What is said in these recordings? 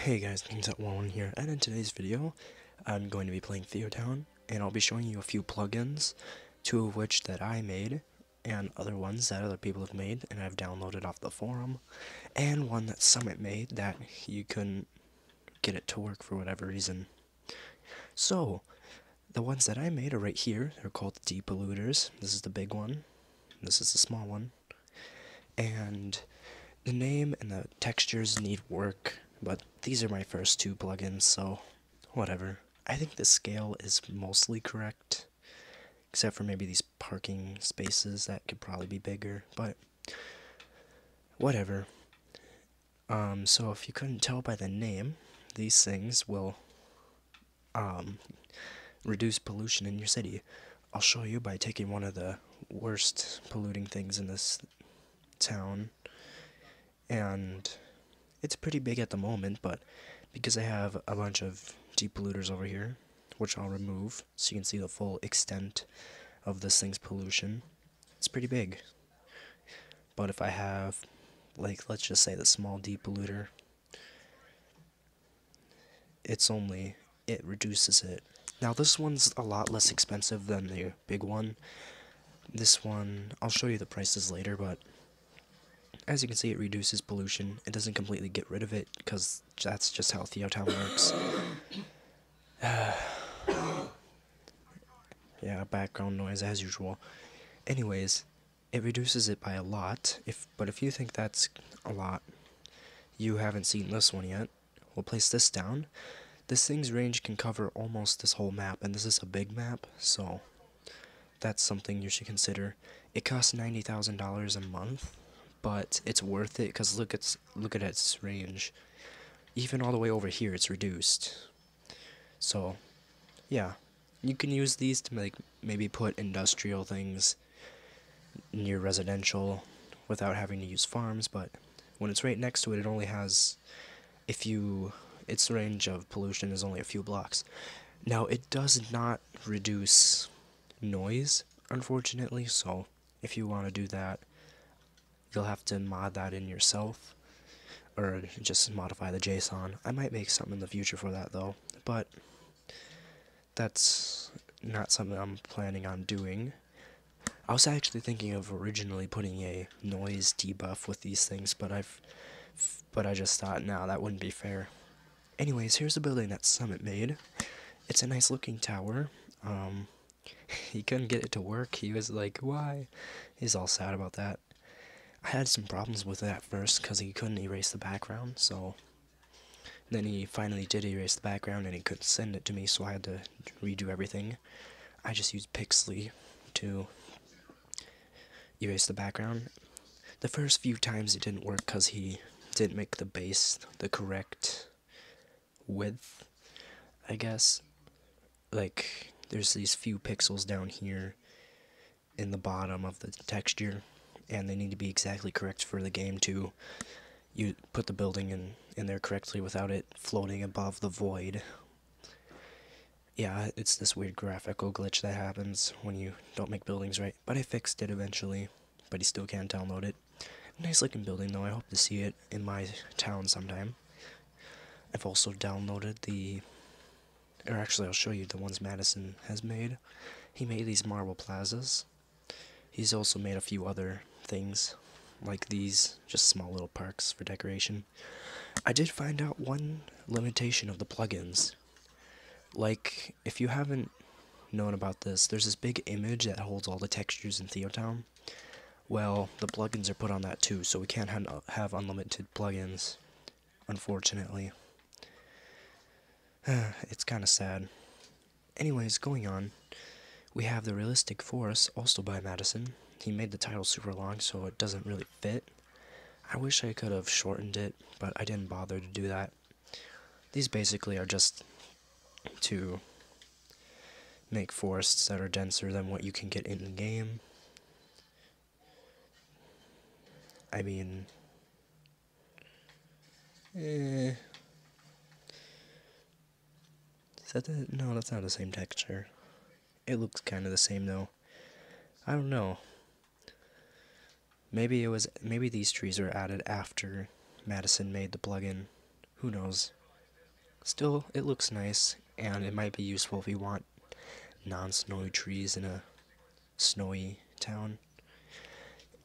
Hey guys, Kingtut here, and in today's video, I'm going to be playing TheoTown, and I'll be showing you a few plugins, two of which that I made, and other ones that other people have made, and I've downloaded off the forum, and one that Summit made that you couldn't get it to work for whatever reason. So, the ones that I made are right here. They're called depolluters. This is the big one, this is the small one, and the name and the textures need work, but these are my first two plugins, so whatever. I think the scale is mostly correct, except for maybe these parking spaces that could probably be bigger, but whatever. So if you couldn't tell by the name, these things will reduce pollution in your city. I'll show you by taking one of the worst polluting things in this town, and it's pretty big at the moment, but because I have a bunch of depolluters over here, which I'll remove so you can see the full extent of this thing's pollution, it's pretty big. But if I have, like, let's just say the small depolluter, it reduces it. Now this one's a lot less expensive than the big one. This one, I'll show you the prices later, but as you can see, it reduces pollution. It doesn't completely get rid of it, because that's just how TheoTown works. Yeah, background noise as usual. Anyways, it reduces it by a lot, but if you think that's a lot, you haven't seen this one yet. We'll place this down. This thing's range can cover almost this whole map, and this is a big map, so that's something you should consider. It costs $90,000 a month, but it's worth it because look at its range. Even all the way over here, it's reduced. So, yeah, you can use these to maybe put industrial things near residential without having to use farms. But when it's right next to it, it only has its range of pollution is only a few blocks. Now, it does not reduce noise, unfortunately. So, if you want to do that, you'll have to mod that in yourself, or just modify the JSON. I might make something in the future for that though, but that's not something I'm planning on doing. I was actually thinking of originally putting a noise debuff with these things, but I just thought, nah, that wouldn't be fair. Anyways, here's the building that Summit made. It's a nice looking tower. He couldn't get it to work. He was like, why? He's all sad about that. I had some problems with it at first because he couldn't erase the background, so then he finally did erase the background and he couldn't send it to me, so I had to redo everything. I just used Pixley to erase the background. The first few times it didn't work because he didn't make the base the correct width, I guess. Like, there's these few pixels down here in the bottom of the texture, and they need to be exactly correct for the game to put the building in there correctly without it floating above the void. Yeah, it's this weird graphical glitch that happens when you don't make buildings right, but I fixed it eventually, but you still can't download it. Nice looking building though. I hope to see it in my town sometime. I've also downloaded or actually I'll show you the ones Madison has made. He made these marble plazas. He's also made a few other things, like these, just small little parks for decoration. I did find out one limitation of the plugins. Like, if you haven't known about this, there's this big image that holds all the textures in TheoTown. Well, the plugins are put on that too, so we can't have unlimited plugins, unfortunately. It's kinda sad. Anyways, going on, we have the Realistic Forest, also by Madison. He made the title super long, so it doesn't really fit. I wish I could have shortened it, but I didn't bother to do that. These basically are just to make forests that are denser than what you can get in the game. I mean, is that no, that's not the same texture. It looks kind of the same though. I don't know. Maybe these trees were added after Madison made the plugin. Who knows? Still, it looks nice, and it might be useful if you want non-snowy trees in a snowy town.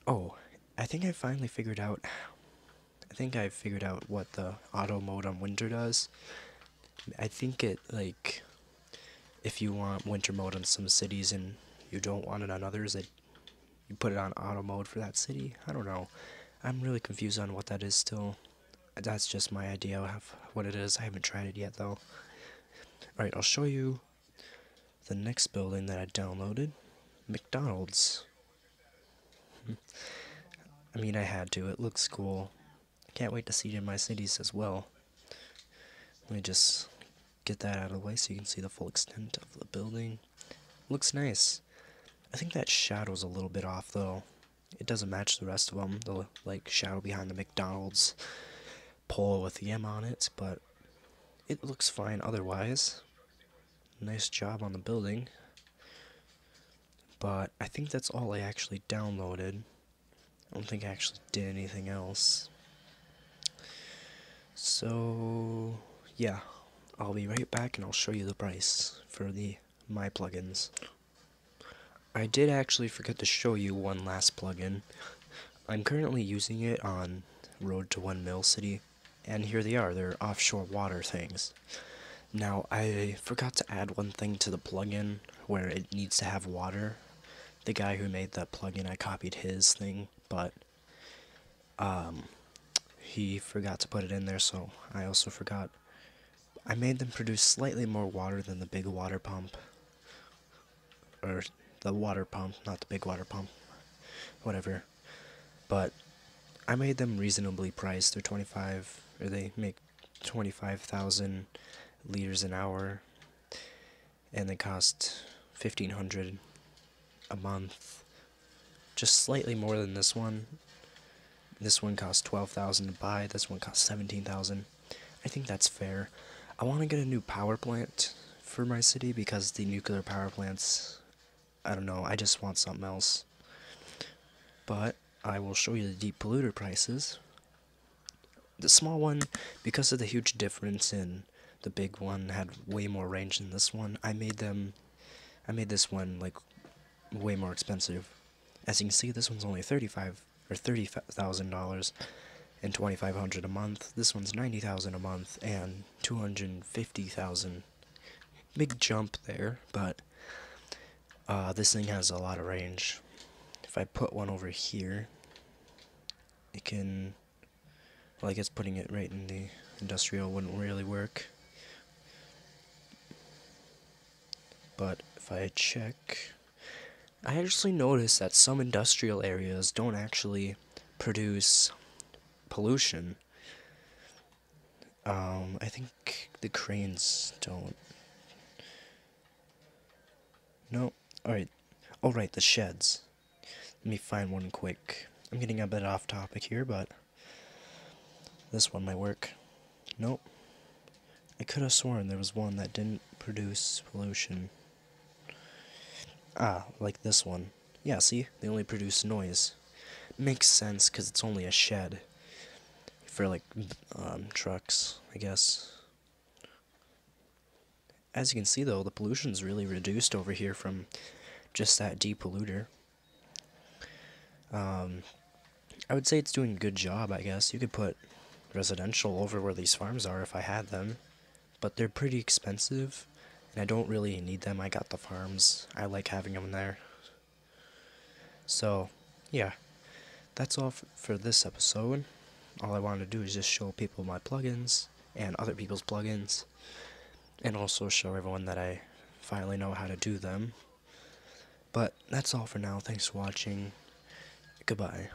Oh, I think I finally figured out. I think I figured out what the auto mode on winter does. I think it, like, if you want winter mode on some cities and you don't want it on others, you put it on auto mode for that city. I don't know. I'm really confused on what that is still. That's just my idea of what it is. I haven't tried it yet, though. Alright, I'll show you the next building that I downloaded. McDonald's. I mean, I had to. It looks cool. Can't wait to see it in my cities as well. Let me just get that out of the way so you can see the full extent of the building. Looks nice. I think that shadow's a little bit off, though. It doesn't match the rest of them, the like shadow behind the McDonald's pole with the M on it, but it looks fine otherwise. Nice job on the building. But I think that's all I actually downloaded. I don't think I actually did anything else. So, yeah. I'll be right back and I'll show you the price for my plugins. I did actually forget to show you one last plugin. I'm currently using it on Road to 1 Mill City, and here they are. They're offshore water things. Now, I forgot to add one thing to the plugin where it needs to have water. The guy who made that plugin, I copied his thing, but he forgot to put it in there, so I also forgot. I made them produce slightly more water than the big water pump. Or the water pump, not the big water pump. Whatever. But I made them reasonably priced. They make 25,000 liters an hour, and they cost 1,500 a month. Just slightly more than this one. This one costs 12,000 to buy. This one costs 17,000. I think that's fair. I want to get a new power plant for my city because the nuclear power plants, I don't know, I just want something else. But I will show you the deep polluter prices. The small one, because of the huge difference in the big one had way more range than this one, I made this one like way more expensive. As you can see, this one's only $30,000 and 2,500 a month. This one's 90,000 a month and 250,000. Big jump there, but this thing has a lot of range. If I put one over here, it can, well, I guess putting it right in the industrial wouldn't really work. But if I check, I actually noticed that some industrial areas don't actually produce pollution. I think the cranes don't. No. Alright. Alright, the sheds. Let me find one quick. I'm getting a bit off topic here, but this one might work. Nope. I could have sworn there was one that didn't produce pollution. Ah, like this one. Yeah, see? They only produce noise. Makes sense, because it's only a shed. For, like, trucks, I guess. As you can see, though, the pollution's really reduced over here from just that depolluter. I would say it's doing a good job, I guess. You could put residential over where these farms are if I had them. But they're pretty expensive, and I don't really need them. I got the farms. I like having them there. So, yeah. That's all for this episode. All I wanted to do is just show people my plugins and other people's plugins, and also show everyone that I finally know how to do them. But that's all for now. Thanks for watching. Goodbye.